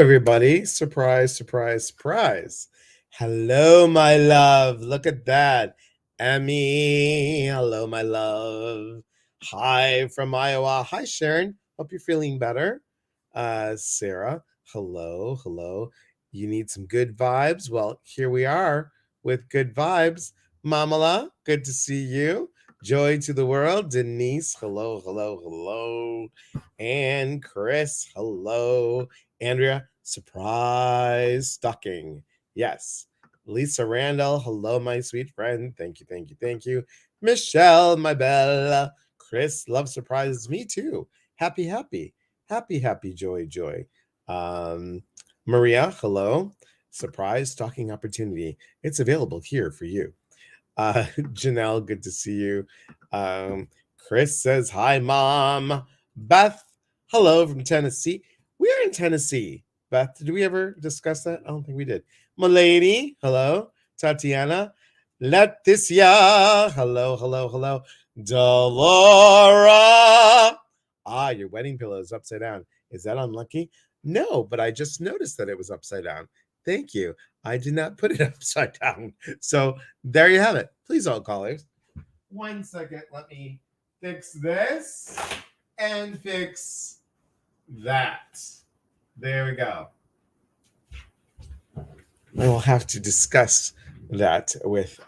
everybody. Surprise, surprise, surprise. Hello, my love. Look at that. Emmy. Hello, my love. Hi from Iowa. Hi, Sharon. Hope you're feeling better. Sarah. Hello, hello. You need some good vibes? Well, here we are with good vibes. Mamala, good to see you. Joy to the world. Denise, hello, hello, hello. And Chris, hello. Andrea, surprise stocking. Yes. Lisa Randall, hello, my sweet friend. Thank you, thank you, thank you. Michelle, my bella. Chris, love surprises. Me too. Happy, happy, happy, happy, joy, joy. Um, Maria, hello. Surprise stocking opportunity. It's available here for you. Janelle, good to see you. Um, Chris says, hi, mom. Beth, hello from Tennessee. We're in Tennessee. Beth, did we ever discuss that? I don't think we did. Milady, hello. Tatiana, Leticia, hello, hello, hello. Delora. Your wedding pillow is upside down. Is that unlucky? No, but I just noticed that it was upside down. Thank you. I did not put it upside down. So there you have it. Please, all callers. 1 second. Let me fix this and fix that. There we go. I will have to discuss that with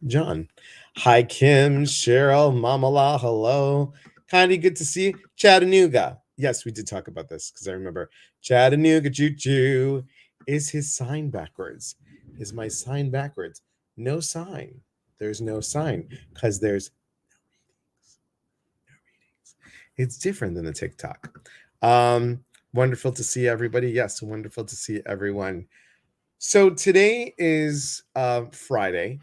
John. Hi, Kim, Cheryl, Mamala, hello. Connie, good to see you. Chattanooga. Yes, we did talk about this because I remember Chattanooga Choo Choo. Is his sign backwards? Is my sign backwards? No sign. There's no sign because there's no readings. It's different than the TikTok. Wonderful to see everybody. Yes, wonderful to see everyone. So today is Friday,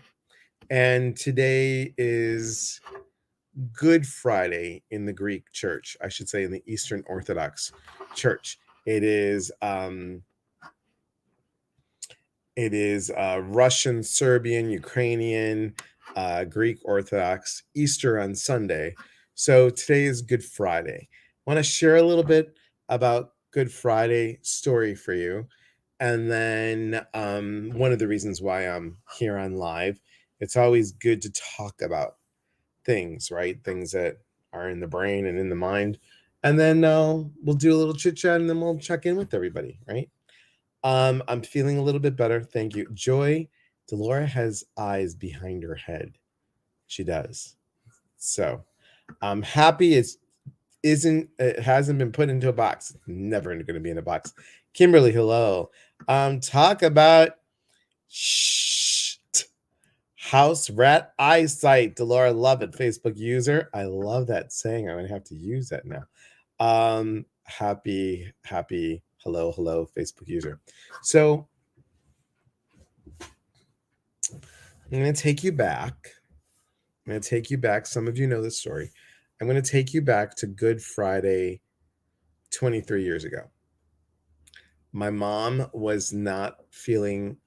and today is Good Friday in the Greek Church. I should say in the Eastern Orthodox Church. It is Russian, Serbian, Ukrainian, Greek Orthodox, Easter on Sunday. So today is Good Friday. I want to share a little bit about Good Friday story for you. And then one of the reasons why I'm here on live, it's always good to talk about things, right? Things that are in the brain and in the mind. And then we'll do a little chit chat and then we'll check in with everybody, right? I'm feeling a little bit better. Thank you. Joy, Delora has eyes behind her head. She does. So I'm happy it hasn't been put into a box. It's never going to be in a box. Kimberly, hello. Talk about house rat eyesight. Delora, love it. Facebook user. I love that saying. I'm going to have to use that now. Happy hello Facebook user. So I'm going to take you back. Some of you know this story. I'm going to take you back to Good Friday 23 years ago. My mom was not feeling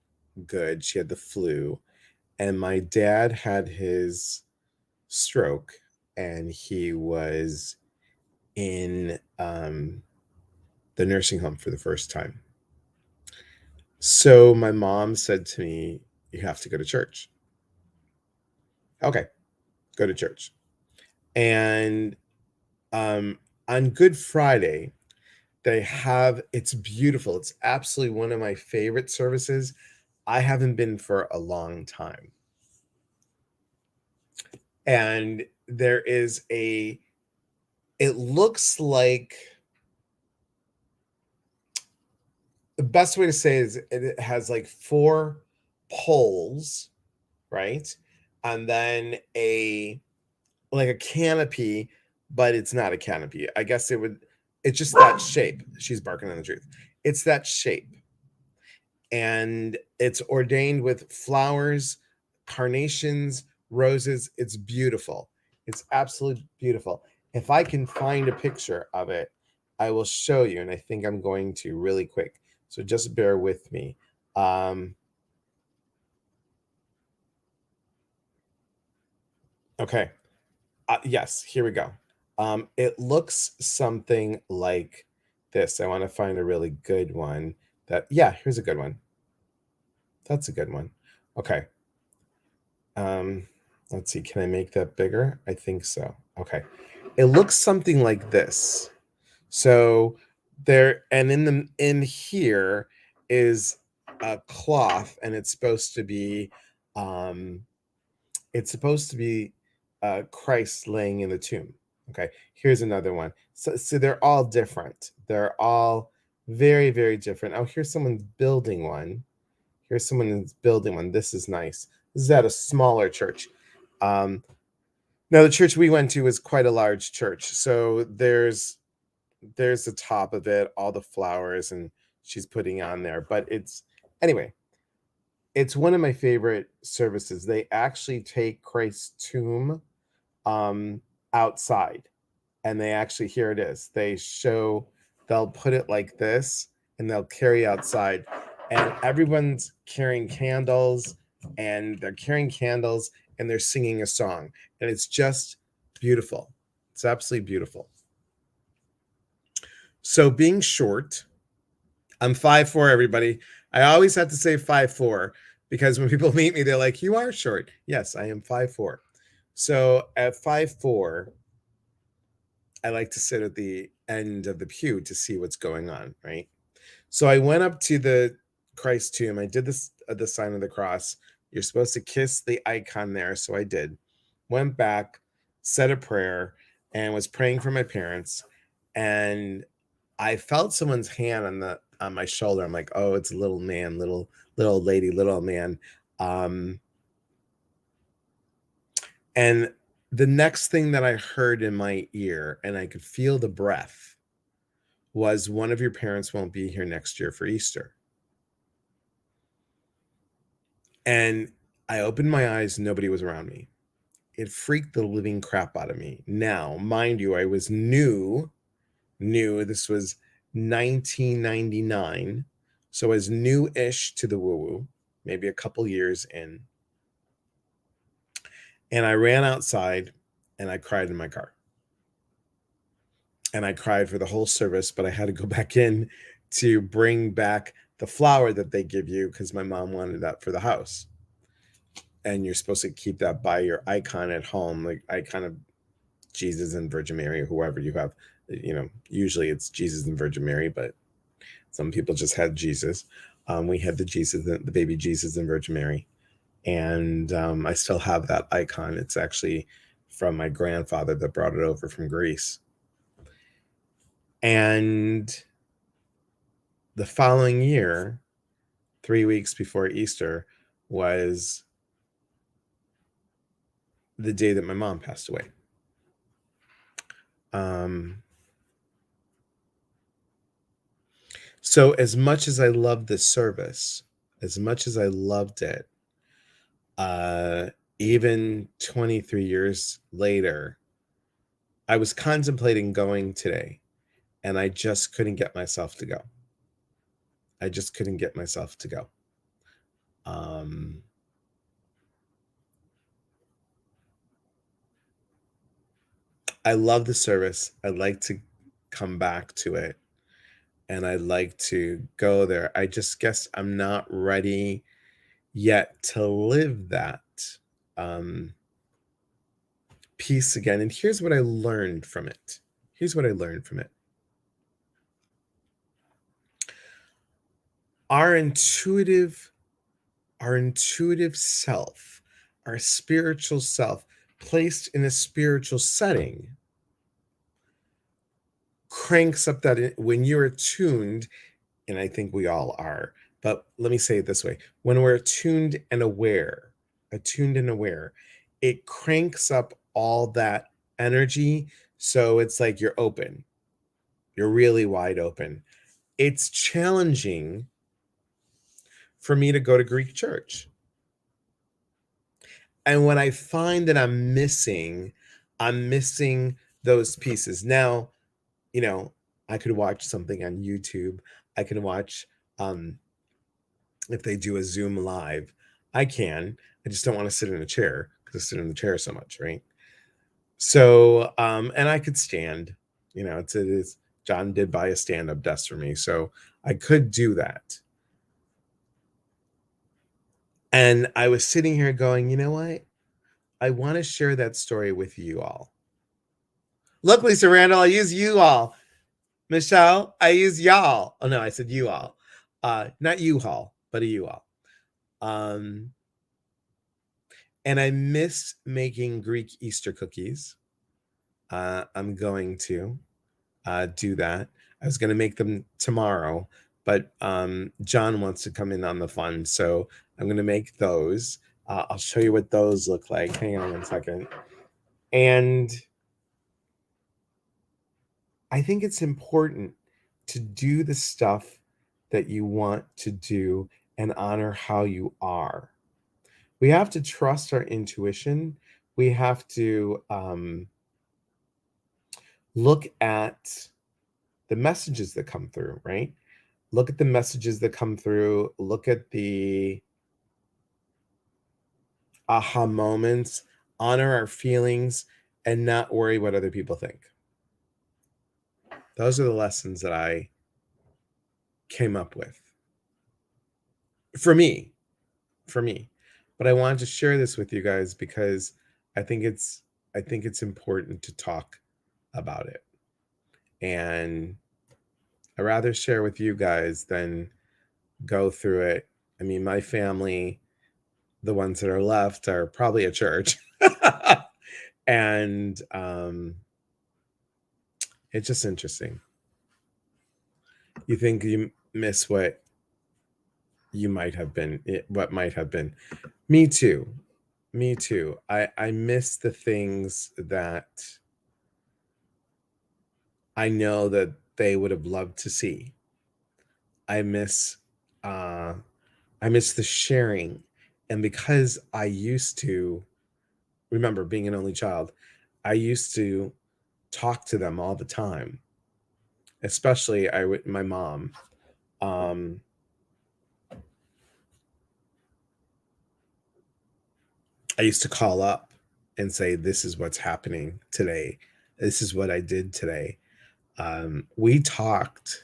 good. She had the flu, and my dad had his stroke, and he was in the nursing home for the first time. So my mom said to me, you have to go to church. Okay, go to church. And on Good Friday, it's beautiful. It's absolutely one of my favorite services. I haven't been for a long time. And there is it looks like, the best way to say is it has like 4 poles, right? And then like a canopy, but it's not a canopy. I guess it's just that shape. She's barking on the truth. It's that shape. And it's ordained with flowers, carnations, roses. It's beautiful. It's absolutely beautiful. If I can find a picture of it, I will show you. And I think I'm going to really quick. So just bear with me. Okay. Yes, here we go. It looks something like this. I want to find a really good one Yeah, here's a good one. That's a good one. Okay. Um, let's see. Can I make that bigger? I think so. Okay. It looks something like this. So there, and in here is a cloth, and um, it's supposed to be Christ laying in the tomb. Okay. Here's another one. So they're all different. They're all very, very different. Oh, here's someone's building one. Here's someone who's building one. This is nice. This is at a smaller church. Um, now the church we went to was quite a large church. So there's the top of it, all the flowers, and she's putting on there. But anyway, it's one of my favorite services. They actually take Christ's tomb um outside, and they actually, here it is. They'll put it like this, and they'll carry outside, and everyone's carrying candles, and they're carrying candles, and they're singing a song, and it's just beautiful. It's absolutely beautiful. So being short, I'm 5'4", everybody. I always have to say 5'4", because when people meet me, they're like, "You are short." Yes, I am 5'4". So at 5'4", I like to sit at the end of the pew to see what's going on, right? So I went up to the Christ tomb. I did this the sign of the cross. You're supposed to kiss the icon there, so I did. Went back, said a prayer, and was praying for my parents. And I felt someone's hand on my shoulder. I'm like, oh, it's a little man, little lady, little man. Um, and the next thing that I heard in my ear, and I could feel the breath, was, one of your parents won't be here next year for Easter. And I opened my eyes, nobody was around me. It freaked the living crap out of me. Now, mind you, I was new. This was 1999. So I was new-ish to the woo-woo, maybe a couple years in. And I ran outside and I cried in my car. And I cried for the whole service, but I had to go back in to bring back the flower that they give you, because my mom wanted that for the house. And you're supposed to keep that by your icon at home, like icon of Jesus and Virgin Mary, or whoever you have. Usually it's Jesus and Virgin Mary, but some people just had Jesus. We had the baby Jesus and Virgin Mary. And I still have that icon. It's actually from my grandfather that brought it over from Greece. And the following year, 3 weeks before Easter, was the day that my mom passed away. So as much as I loved this service, as much as I loved it, even 23 years later, I was contemplating going today, and I just couldn't get myself to go. I just couldn't get myself to go. I love the service. I'd like to come back to it, and I'd like to go there. I just guess I'm not ready yet to live that peace again. And here's what I learned from it. Our intuitive self, our spiritual self, placed in a spiritual setting, cranks up that when you're attuned, and I think we all are, but let me say it this way: when we're attuned and aware, it cranks up all that energy. So it's like you're open, you're really wide open. It's challenging for me to go to Greek church. And when I find that I'm missing those pieces. Now, I could watch something on YouTube. I can watch, if they do a Zoom live, I can. I just don't want to sit in a chair, because I sit in the chair so much, right? So, and I could stand, it is, John did buy a stand-up desk for me, so I could do that. And I was sitting here going, you know what? I want to share that story with you all. Look, Lisa Randall, I use you all. Michelle, I use y'all. Oh no, I said you all. Not you all, but a you all. And I miss making Greek Easter cookies. I'm going to do that. I was going to make them tomorrow, but John wants to come in on the fun, so I'm going to make those. I'll show you what those look like. Hang on 1 second. And I think it's important to do the stuff that you want to do and honor how you are. We have to trust our intuition. We have to look at the messages that come through, right? Look at the messages that come through. Look at the aha moments, honor our feelings, and not worry what other people think. Those are the lessons that I came up with. For me. But I wanted to share this with you guys because I think it's important to talk about it. And I'd rather share with you guys than go through it. I mean, my family, the ones that are left, are probably at church. And it's just interesting. You think you miss what you might have been, what might have been. Me too. I miss the things that I know that they would have loved to see. I miss the sharing. And because I used to remember being an only child, I used to talk to them all the time, especially my mom. I used to call up and say, this is what's happening today. This is what I did today. We talked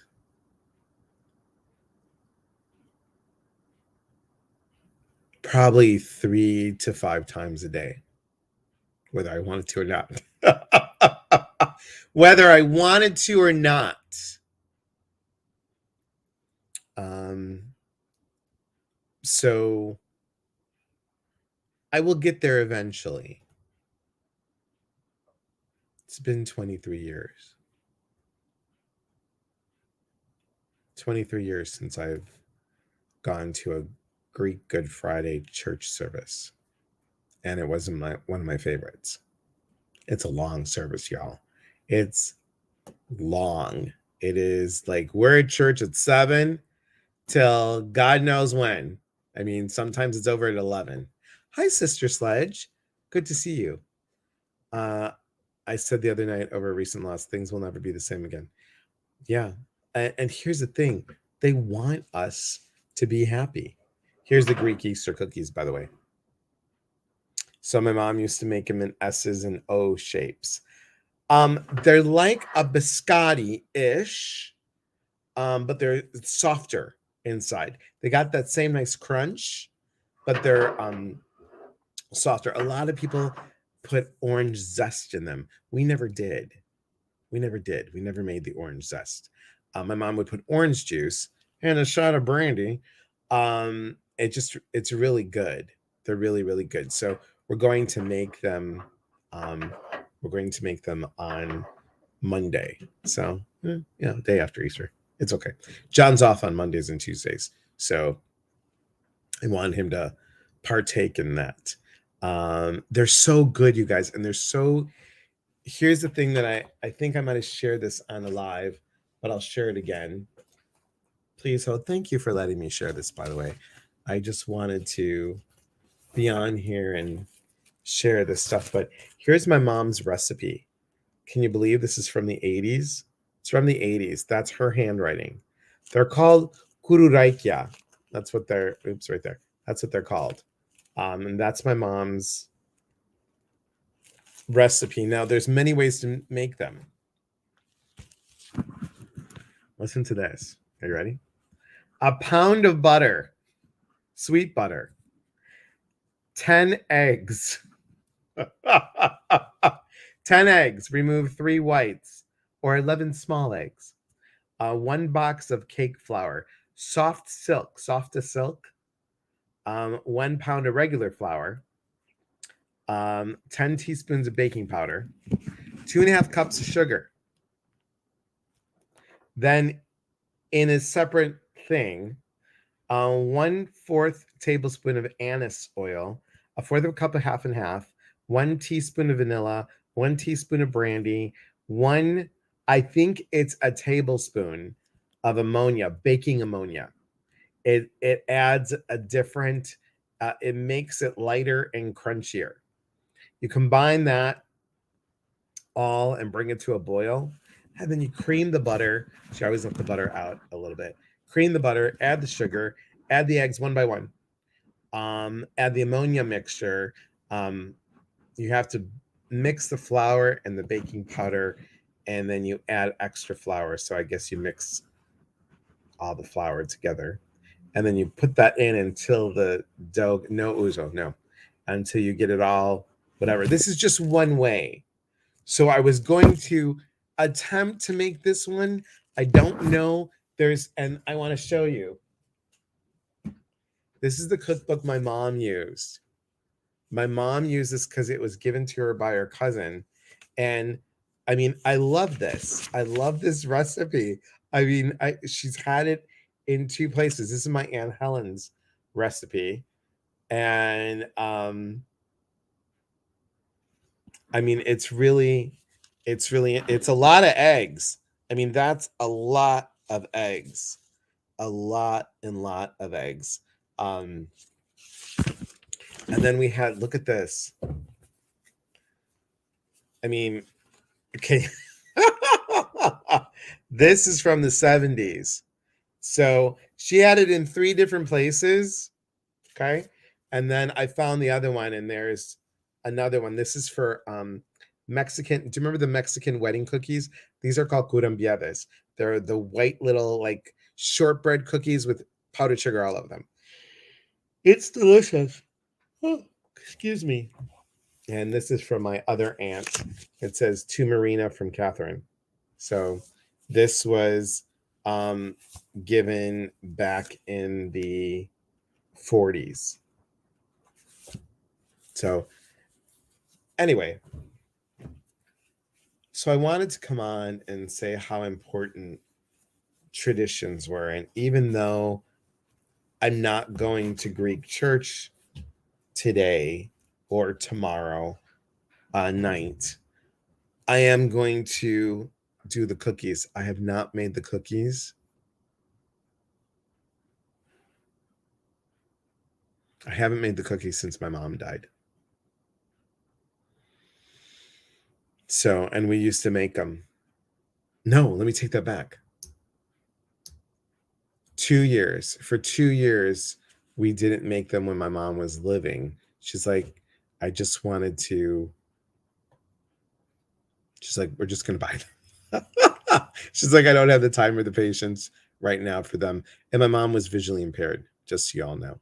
probably 3 to 5 times a day, whether I wanted to or not. Whether I wanted to or not. So I will get there eventually. It's been 23 years. 23 years since I've gone to a Greek Good Friday church service. And it wasn't one of my favorites. It's a long service, y'all. It's long. It is like we're at church at 7 till God knows when. I mean, sometimes it's over at 11. Hi, Sister Sledge. Good to see you. I said the other night over a recent loss, things will never be the same again. Yeah. And here's the thing. They want us to be happy. Here's the Greek Easter cookies, by the way. So my mom used to make them in S's and O shapes. They're like a biscotti-ish, but they're softer inside. They got that same nice crunch, but they're softer. A lot of people put orange zest in them. We never did. We never made the orange zest. My mom would put orange juice and a shot of brandy. It's really good. They're really, really good. So we're going to make them. We're going to make them on Monday. So day after Easter. It's okay. John's off on Mondays and Tuesdays, so I want him to partake in that. They're so good, you guys, and they're so. Here's the thing that I think I might have shared this on a live, but I'll share it again. Please hold. Thank you for letting me share this, by the way. I just wanted to be on here and share this stuff, but here's my mom's recipe. Can you believe this is from the 80s? It's from the 80s. That's her handwriting. They're called kururaikia. That's what they're, right there. That's what they're called. And that's my mom's recipe. Now, there's many ways to make them. Listen to this. Are you ready? A pound of butter, sweet butter, 10 eggs. 10 eggs. Remove 3 whites or 11 small eggs. 1 box of cake flour. Soft silk, soft as silk. 1 pound of regular flour. 10 teaspoons of baking powder. 2.5 cups of sugar. Then in a separate thing, 1/4 tablespoon of anise oil, 1/4 cup of half and half, 1 teaspoon of vanilla, 1 teaspoon of brandy, I think it's a tablespoon of ammonia, baking ammonia. It adds a different, it makes it lighter and crunchier. You combine that all and bring it to a boil, and then you cream the butter. So I always let the butter out a little bit. Cream the butter, add the sugar, add the eggs one by one. Add the ammonia mixture. You have to mix the flour and the baking powder, and then you add extra flour. So I guess you mix all the flour together, and then you put that in until the dough, no ouzo, no, until you get it all, whatever. This is just one way. So I was going to attempt to make this one. I don't know. And I want to show you. This is the cookbook my mom used. My mom used this because it was given to her by her cousin. And I mean, I love this. I love this recipe. I mean, she's had it in 2 places. This is my Aunt Helen's recipe. And I mean, it's a lot of eggs. I mean, that's a lot of eggs. A lot of eggs. And then we had, look at this. I mean, okay. This is from the 70s. So she had it in 3 different places. Okay. And then I found the other one, and there's another one. This is for Mexican. Do you remember the Mexican wedding cookies? These are called curambiedes. They're the white little like shortbread cookies with powdered sugar all over them. It's delicious. Oh, excuse me. And this is from my other aunt. It says to Marina from Catherine. So this was given back in the 40s. So anyway, so I wanted to come on and say how important traditions were. And even though I'm not going to Greek church today or tomorrow night, I am going to do the cookies. I have not made the cookies. I haven't made the cookies since my mom died. So, and we used to make them. No, let me take that back. 2 years. For 2 years, we didn't make them when my mom was living. She's like, I just wanted to. She's like, we're just going to buy them. She's like, I don't have the time or the patience right now for them. And my mom was visually impaired, just so y'all know.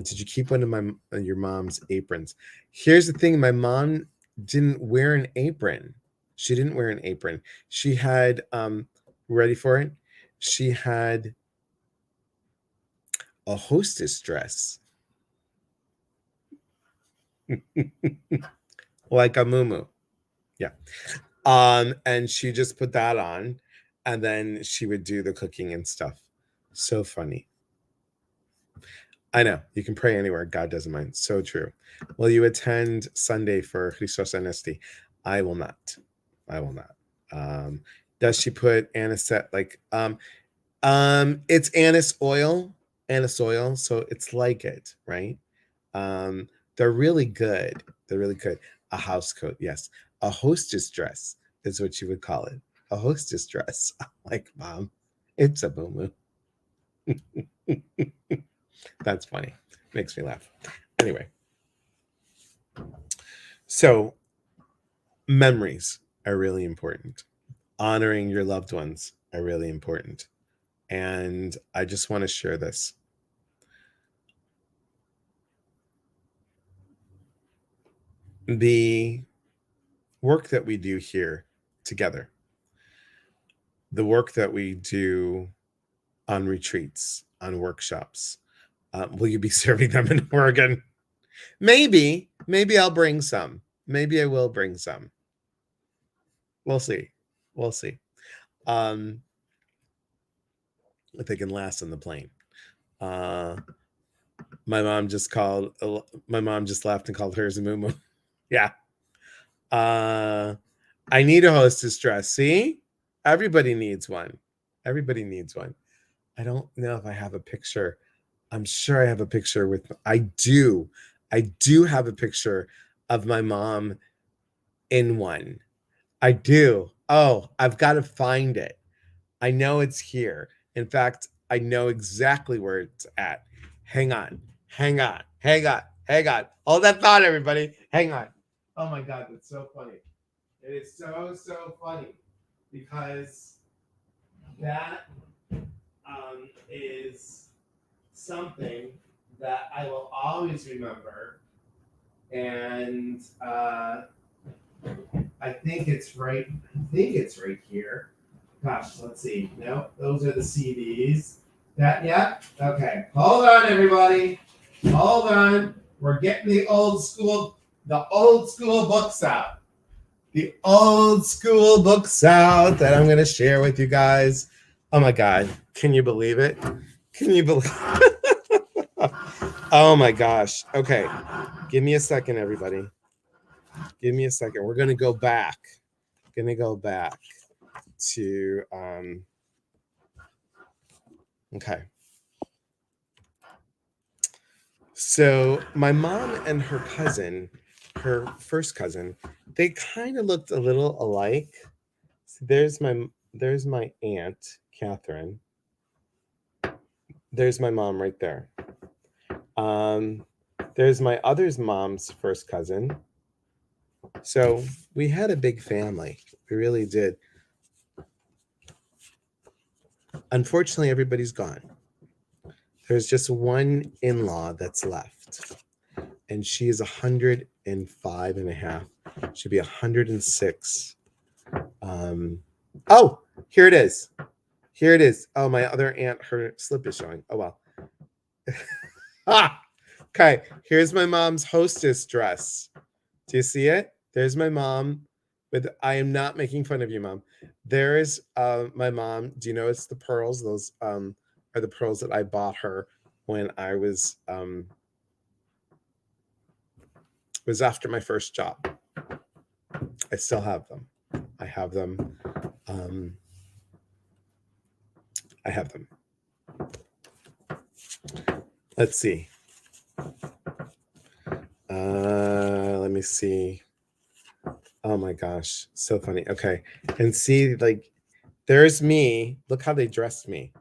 Did you keep one of your mom's aprons? Here's the thing. My mom didn't wear an apron. She didn't wear an apron. She had, ready for it? She had a hostess dress. Like a muumuu. Yeah. And she just put that on, and then she would do the cooking and stuff. So funny. I know. You can pray anywhere. God doesn't mind. So true. Will you attend Sunday for Christos Anesti? I will not. I will not. Does she put anisette like it's anise oil, so it's like it, right? They're really good. They're really good. A house coat, yes. A hostess dress is what you would call it. A hostess dress. Like, Mom, it's a muumuu. That's funny. Makes me laugh. Anyway. So memories are really important. Honoring your loved ones are really important. And I just want to share this. the work that we do here together, the work that we do on retreats, on workshops. Will you be serving them in Oregon? Maybe I'll bring some. Maybe I will bring some. We'll see. We'll see. If they can last on the plane. My mom just laughed and called hers a moo. Yeah. I need a hostess dress. See? Everybody needs one. Everybody needs one. I don't know if I have a picture. I'm sure I have a picture with I do have a picture of my mom in one. I do. Oh, I've got to find it. I know it's here. In fact, I know exactly where it's at. Hang on. Hang on. Hang on. Hang on. Hold that thought, everybody. Hang on. Oh my God, that's so funny. It is so funny because that is something that I will always remember. And I think it's right here. Gosh, let's see. No, those are the CDs. Yeah. Okay. Hold on, everybody. Hold on. We're getting the old school books out. The old school books out that I'm going to share with you guys. Oh my God. Can you believe it? Can you believe it? Oh my gosh. Okay. Give me a second, everybody. Give me a second. We're going to go back. To okay. So my mom and her cousin, her first cousin, they kind of looked a little alike. So there's my aunt, Catherine. There's my mom right there. There's my other's mom's first cousin. So we had a big family. We really did. Unfortunately, everybody's gone. There's just one in-law that's left. And she is 105 and a half. She'll be 106. Oh, here it is. Oh, my other aunt, her slip is showing. Oh, well. Okay, here's my mom's hostess dress. Do you see it? There's my mom. I am not making fun of you, Mom. There is my mom. Do you know it's the pearls? Those are the pearls that I bought her when I was after my first job. I still have them. I have them. Let's see. Let me see. Oh my gosh, so funny. Okay, and see, like, there's me. Look how they dressed me.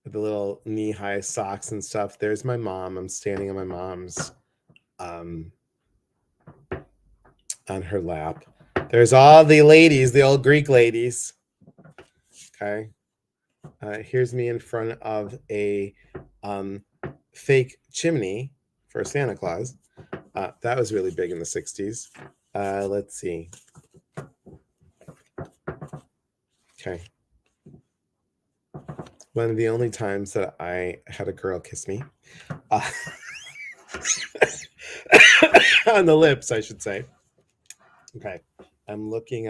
With the little knee-high socks and stuff. There's my mom. I'm standing on my mom's on her lap. There's all the ladies, the old Greek ladies. Okay. Here's me in front of a fake chimney for Santa Claus. That was really big in the 60s. Let's see. Okay. One of the only times that I had a girl kiss me. On the lips, I should say. Okay. I'm looking.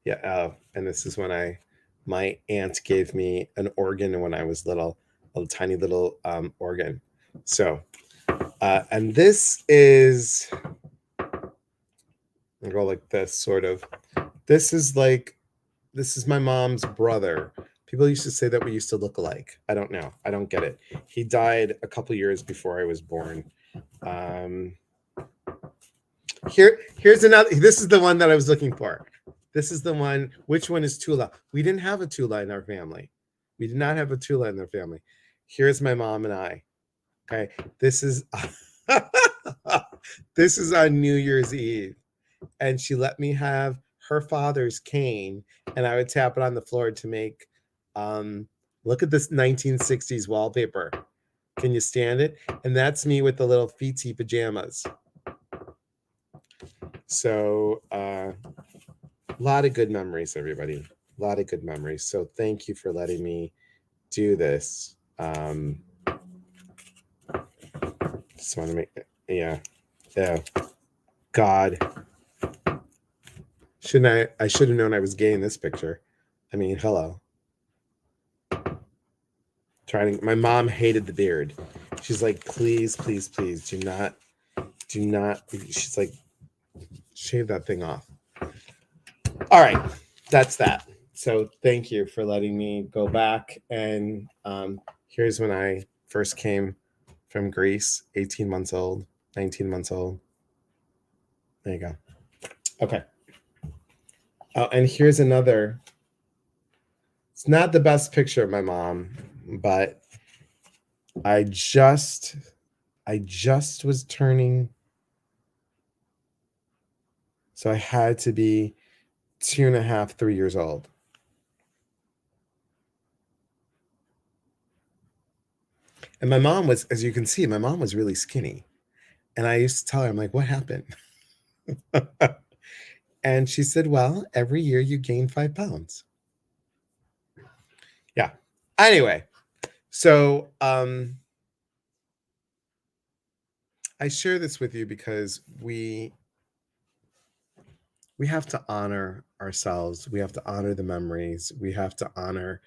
Yeah, and this is when my aunt gave me an organ when I was little, a tiny little organ. So, and this is, I'll go like this, sort of. This is my mom's brother. People used to say that we used to look alike. I don't know. I don't get it. He died a couple years before I was born. Here's another. This is the one that I was looking for. This is the one. Which one is Tula? We didn't have a Tula in our family. We did not have a Tula in our family. Here's my mom and I. Okay. This is this is on New Year's Eve. And she let me have her father's cane, and I would tap it on the floor to make Look at this 1960s wallpaper. Can you stand it? And that's me with the little feety pajamas. So a lot of good memories, everybody. A lot of good memories. So thank you for letting me do this. Just want to make it, yeah. God. I should have known I was gay in this picture. I mean, hello. My mom hated the beard. She's like, please, please, please, do not. She's like, shave that thing off. All right, that's that. So thank you for letting me go back. And here's when I first came from Greece, 18 months old, 19 months old. There you go. Okay. Oh, and here's another. It's not the best picture of my mom, but I just was turning. So I had to be 2.5, 3 years old. And my mom was, as you can see, my mom was really skinny. And I used to tell her, I'm like, what happened? And she said, well, every year you gain 5 pounds. Yeah. Anyway, so I share this with you because we have to honor ourselves. We have to honor the memories. We have to honor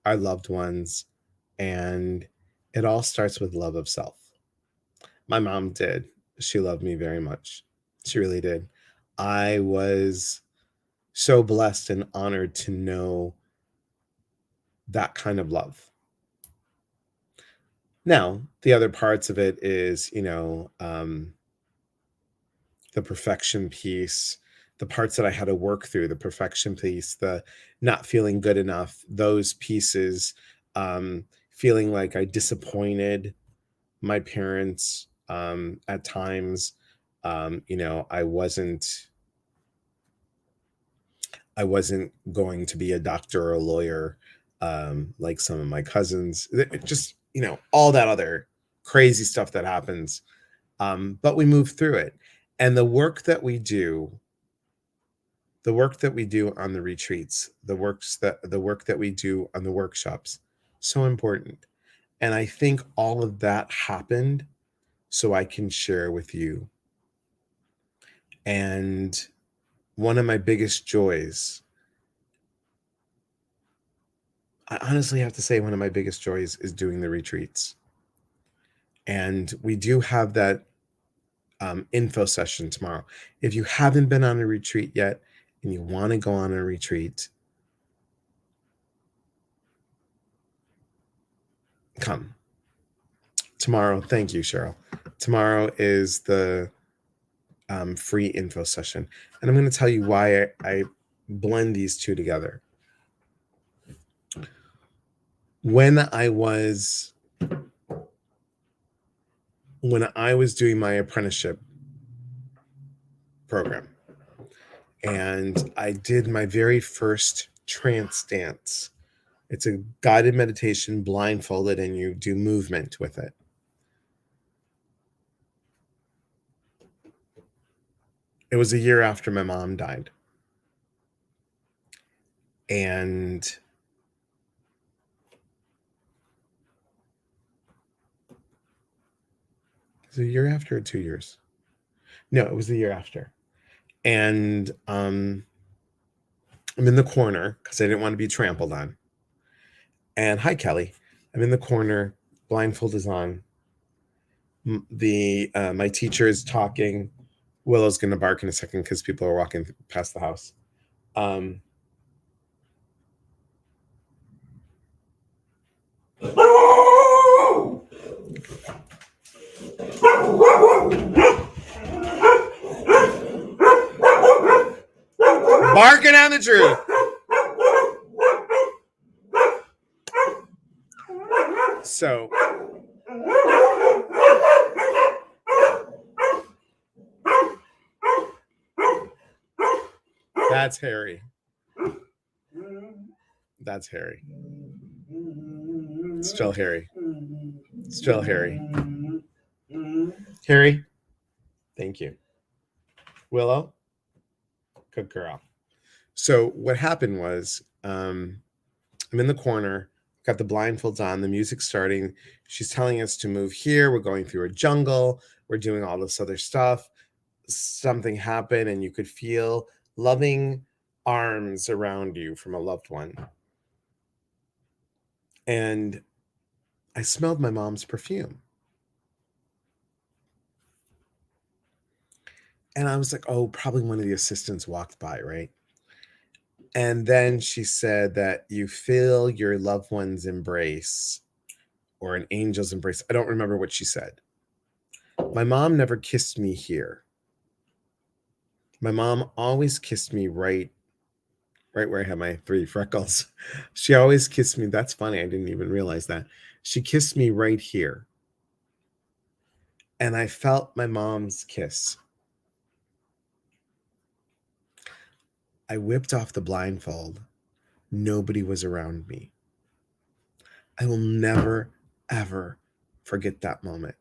our loved ones. And it all starts with love of self. My mom did. She loved me very much. She really did. I was so blessed and honored to know that kind of love. Now, the other parts of it is, the perfection piece, the parts that I had to work through, the perfection piece, the not feeling good enough, those pieces, feeling like I disappointed my parents at times. I wasn't going to be a doctor or a lawyer like some of my cousins. Just, all that other crazy stuff that happens. But we move through it. And the work that we do on the retreats, the work that we do on the workshops, so important. And I think all of that happened so I can share with you. And one of my biggest joys, I honestly have to say one of my biggest joys is doing the retreats. And we do have that info session tomorrow. If you haven't been on a retreat yet and you want to go on a retreat, come. Tomorrow, thank you, Cheryl. Tomorrow is the free info session. And I'm going to tell you why I blend these two together. When I was doing my apprenticeship program, and I did my very first trance dance. It's a guided meditation, blindfolded, and you do movement with it. It was a year after my mom died. And is it a year after or 2 years? No, it was the year after. And I'm in the corner because I didn't want to be trampled on. And hi, Kelly. I'm in the corner, blindfold is on. My teacher is talking. Willow's going to bark in a second because people are walking past the house. Barking on the truth. So that's Harry. That's Harry. Still Harry. Still Harry. Harry, thank you. Willow, good girl. So what happened was, I'm in the corner, got the blindfolds on, the music's starting. She's telling us to move here. We're going through a jungle. We're doing all this other stuff. Something happened, and you could feel loving arms around you from a loved one. And I smelled my mom's perfume. And I was like, oh, probably one of the assistants walked by, right? And then she said that you feel your loved one's embrace or an angel's embrace. I don't remember what she said. My mom never kissed me here. My mom always kissed me right where I have my 3 freckles. She always kissed me. That's funny. I didn't even realize that. She kissed me right here. And I felt my mom's kiss. I whipped off the blindfold. Nobody was around me. I will never, ever forget that moment.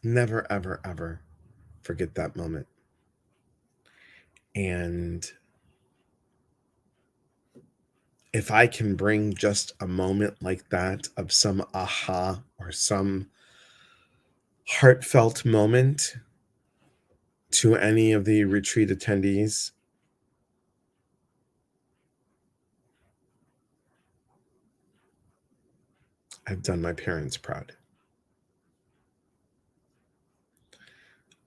Never, ever, ever forget that moment. And if I can bring just a moment like that of some aha or some heartfelt moment to any of the retreat attendees, I've done my parents proud.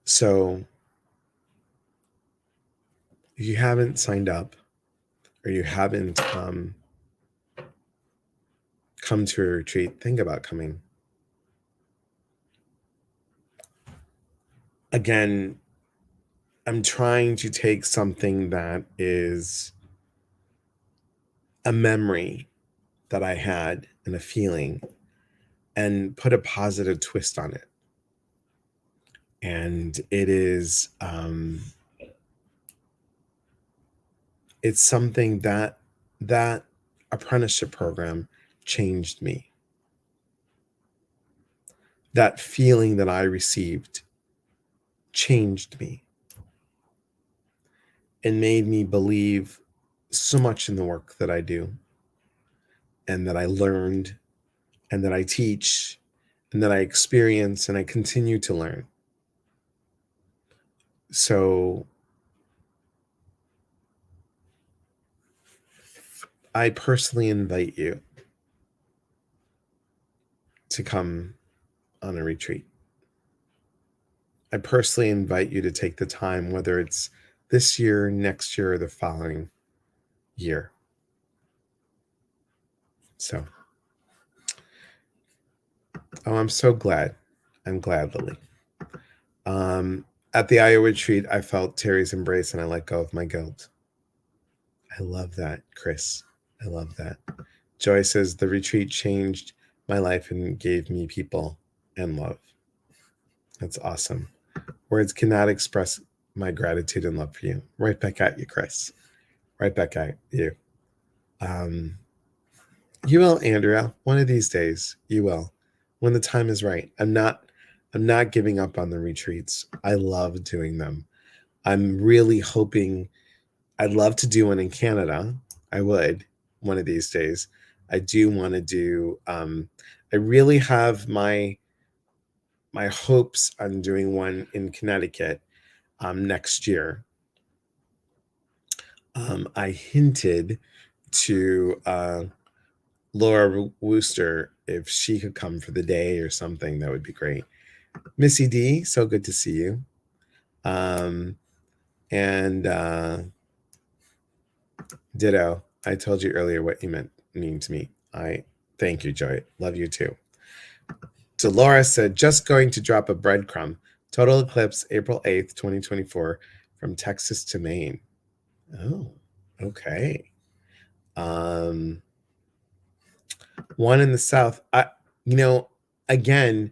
So if you haven't signed up or you haven't come to a retreat, think about coming. Again, I'm trying to take something that is a memory that I had and a feeling and put a positive twist on it. And it is, it's something that apprenticeship program changed me. That feeling that I received changed me and made me believe so much in the work that I do and that I learned and that I teach and that I experience and I continue to learn. So I personally invite you to come on a retreat. I personally invite you to take the time, whether it's this year, next year, or the following year. So, oh, I'm so glad. I'm glad, Lily. At the Iowa retreat, I felt Terry's embrace and I let go of my guilt. I love that, Chris. I love that. Joy says the retreat changed my life and gave me people and love. That's awesome. Words cannot express my gratitude and love for you. Right back at you, Chris. Right back at you. You will, Andrea. One of these days, you will. When the time is right. I'm not giving up on the retreats. I love doing them. I'm really hoping. I'd love to do one in Canada. I would one of these days. I do want to do. I really have my hopes on doing one in Connecticut next year. I hinted to Laura Wooster if she could come for the day or something. That would be great. Missy D, so good to see you. And ditto. I told you earlier what you mean to me. I thank you, Joy. Love you too. Dolores said, just going to drop a breadcrumb. Total eclipse, April 8th, 2024, from Texas to Maine. Oh, okay. One in the South. Again,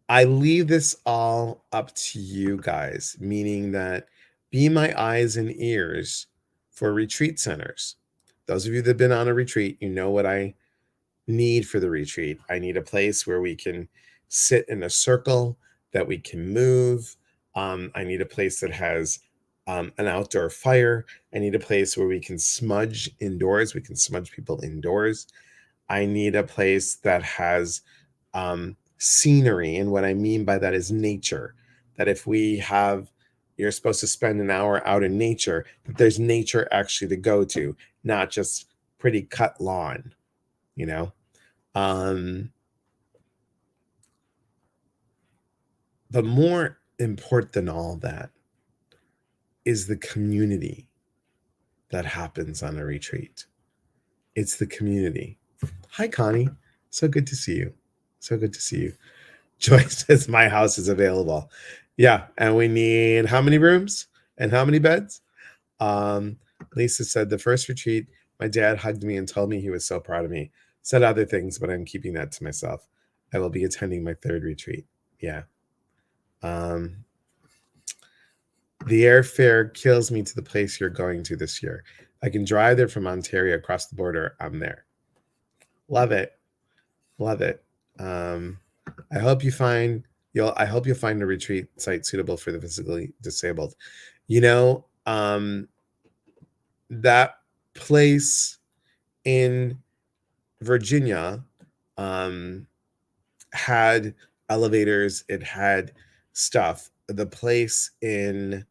I leave this all up to you guys, meaning that be my eyes and ears for retreat centers. Those of you that have been on a retreat, you know what I need for the retreat. I need a place where we can sit in a circle, that we can move. I need a place that has an outdoor fire. I need a place where we can smudge indoors. We can smudge people indoors. I need a place that has scenery. And what I mean by that is nature. That if you're supposed to spend an hour out in nature, that there's nature actually to go to, not just pretty cut lawn, you know? But more important than all that is the community that happens on a retreat. It's the community. Hi, Connie. So good to see you. So good to see you. Joy says my house is available. Yeah, and we need how many rooms and how many beds? Lisa said the first retreat, my dad hugged me and told me he was so proud of me. Said other things, but I'm keeping that to myself. I will be attending my third retreat. Yeah. The airfare kills me to the place you're going to this year. I can drive there from Ontario across the border. I'm there. Love it. Love it. I hope you'll find a retreat site suitable for the physically disabled. That place in Virginia had elevators, it had stuff. The place in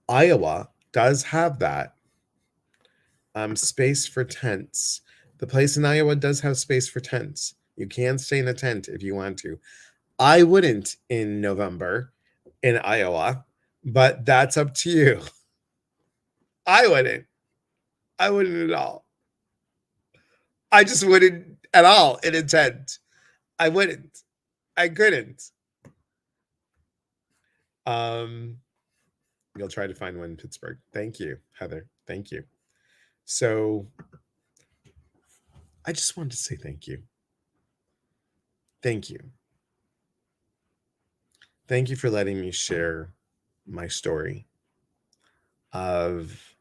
Iowa does have that. Space for tents. The place in Iowa does have space for tents. You can stay in a tent if you want to. I wouldn't in November in Iowa, but that's up to you. I wouldn't at all. I just wouldn't at all in a tent. I wouldn't. I couldn't. You'll try to find one in Pittsburgh. Thank you, Heather. Thank you. So I just wanted to say thank you. Thank you. Thank you for letting me share my story of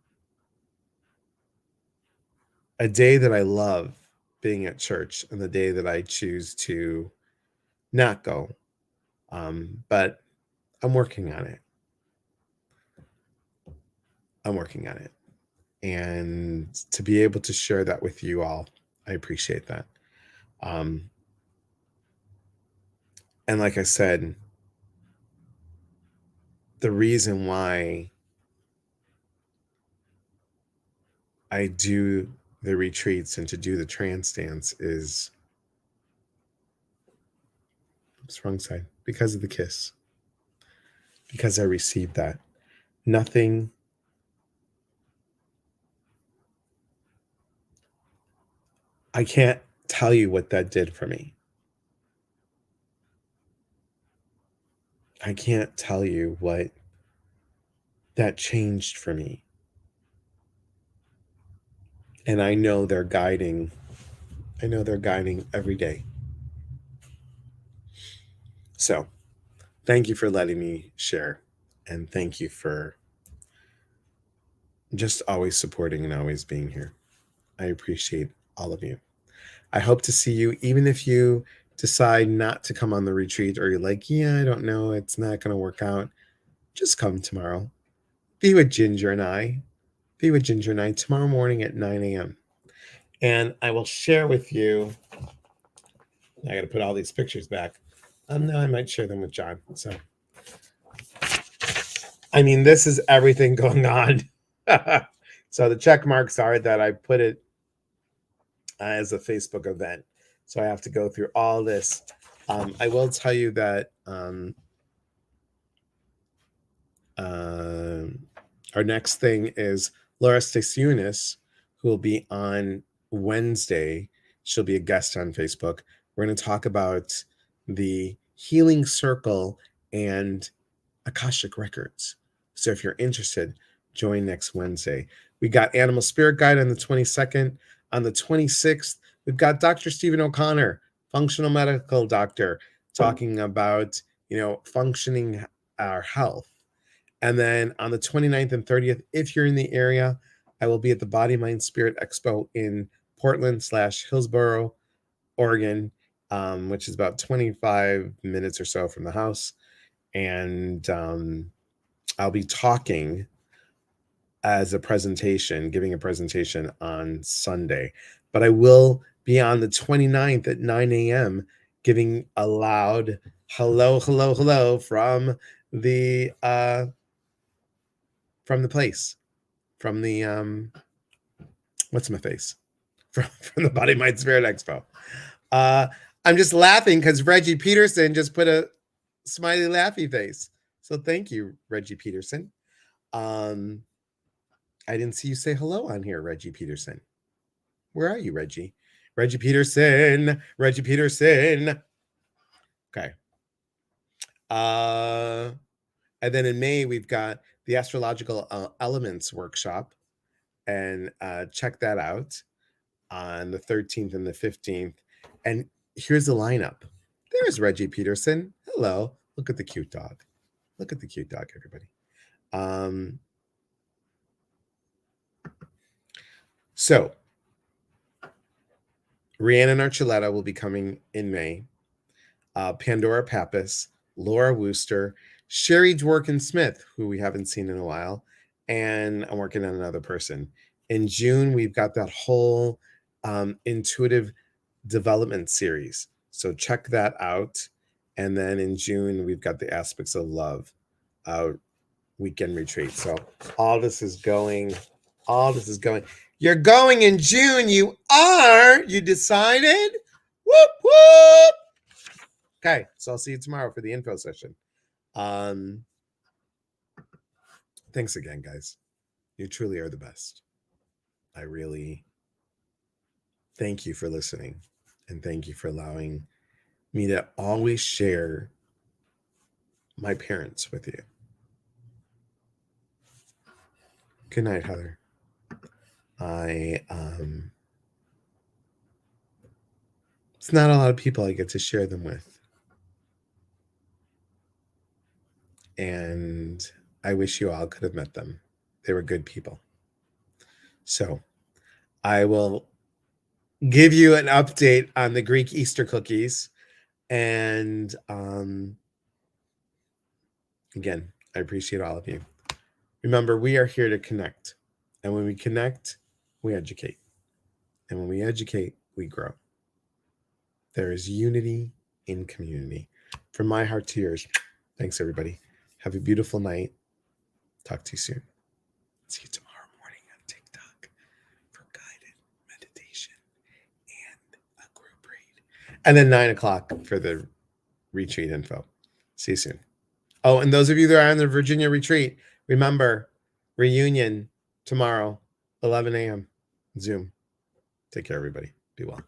a day that I love being at church and the day that I choose to not go. But I'm working on it. And to be able to share that with you all, I appreciate that. And like I said, the reason why I do the retreats and to do the trance dance is, oops, wrong side, because of the kiss. Because I received that. Nothing I can't tell you what that did for me. I can't tell you what that changed for me. And I know they're guiding every day. So thank you for letting me share. And thank you for just always supporting and always being here. I appreciate all of you. I hope to see you, even if you decide not to come on the retreat or you're like, yeah, I don't know, it's not going to work out. Just come tomorrow. Be with Ginger and I. Tomorrow morning at 9 a.m. And I will share with you. I got to put all these pictures back. No, I might share them with John. So, I mean, this is everything going on. So the check marks are that I put it as a Facebook event. So I have to go through all this. I will tell you that our next thing is Laura Stasiunas, who will be on Wednesday. She'll be a guest on Facebook. We're going to talk about the Healing Circle and Akashic Records. So if you're interested, join next Wednesday. We got Animal Spirit Guide on the 22nd. On the 26th, we've got Dr. Stephen O'Connor, functional medical doctor, talking about, functioning our health. And then on the 29th and 30th, if you're in the area, I will be at the Body, Mind, Spirit Expo in Portland/Hillsboro, Oregon, which is about 25 minutes or so from the house. And I'll be talking as a presentation, giving a presentation on Sunday. But I will be on the 29th at 9 a.m. giving a loud hello from the place, from the what's my face? From the Body Mind Spirit Expo. I'm just laughing because Reggie Peterson just put a smiley laughy face. So thank you, Reggie Peterson. I didn't see you say hello on here, Reggie Peterson. Where are you, Reggie? Reggie Peterson. Reggie Peterson. Okay. And then in May, we've got the Astrological Elements Workshop. And check that out on the 13th and the 15th. And here's the lineup. There's Reggie Peterson. Hello. Look at the cute dog. Look at the cute dog, everybody. So, Rhiannon Archuleta will be coming in May. Pandora Pappas, Laura Wooster, Sherry Dworkin-Smith, who we haven't seen in a while, and I'm working on another person. In June, we've got that whole intuitive development series. So check that out. And then in June, we've got the Aspects of Love weekend retreat. So all this is going. You're going in June. You are. You decided? Whoop, whoop. Okay. So I'll see you tomorrow for the info session. Thanks again, guys. You truly are the best. I really thank you for listening, and thank you for allowing me to always share my parents with you. Good night, Heather. It's not a lot of people I get to share them with. And I wish you all could have met them. They were good people. So I will give you an update on the Greek Easter cookies. And again, I appreciate all of you. Remember, we are here to connect. And when we connect, we educate. And when we educate, we grow. There is unity in community. From my heart to yours, thanks, everybody. Have a beautiful night. Talk to you soon. See you tomorrow morning on TikTok for guided meditation and a group read. And then 9 o'clock for the retreat info. See you soon. Oh, and those of you that are on the Virginia retreat, remember, reunion tomorrow, 11 a.m. Zoom. Take care, everybody. Be well.